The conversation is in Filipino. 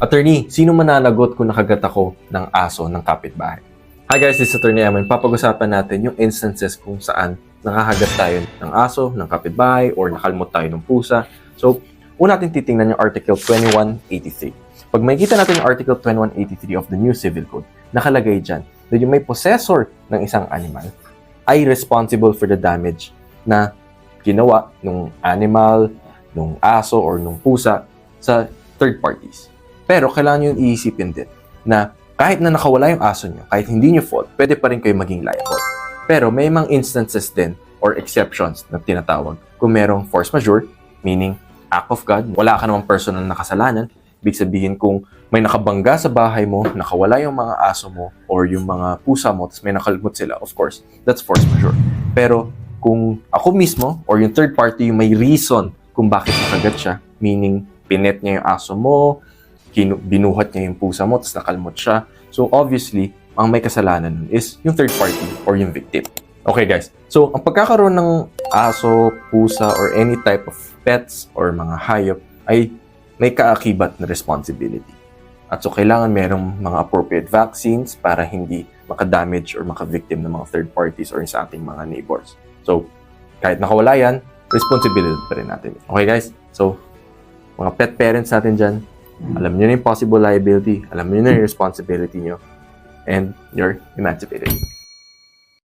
Attorney, sino mananagot kung nakagat ako ng aso ng kapitbahay? Hi guys, this is Attorney Eman. Papag-usapan natin yung instances kung saan nakahagat tayo ng aso, ng kapitbahay, or nakalmot tayo ng pusa. So, una natin titingnan yung Article 2183. Pag makikita natin yung Article 2183 of the New Civil Code, nakalagay dyan na yung may possessor ng isang animal ay responsible for the damage na ginawa ng animal, ng aso, or ng pusa sa third parties. Pero kailangan nyo iisipin din na kahit na nakawala yung aso nyo, kahit hindi nyo fault, pwede pa rin kayo maging liable. Pero may mga instances din or exceptions na tinatawag kung merong force majeure, meaning act of God, wala ka namang personal na kasalanan. Ibig sabihin kung may nakabangga sa bahay mo, nakawala yung mga aso mo or yung mga pusa mo, tapos may nakalmot sila, of course, that's force majeure. Pero kung ako mismo or yung third party yung may reason kung bakit nakagat siya, meaning pinet niya yung aso mo, binuhat niya yung pusa mo, tapos nakalmot siya. So, obviously, ang may kasalanan nun is yung third party or yung victim. Okay, guys. So, ang pagkakaroon ng aso, pusa, or any type of pets or mga hayop ay may kaakibat na responsibility. At so, kailangan merong mga appropriate vaccines para hindi makadamage or makavictim ng mga third parties or sa ating mga neighbors. So, kahit nakawala yan, responsibility pa rin natin. Okay, guys? So, mga pet parents natin dyan, alam nyo na yung possible liability, alam nyo na yung responsibility nyo, and you're emancipated.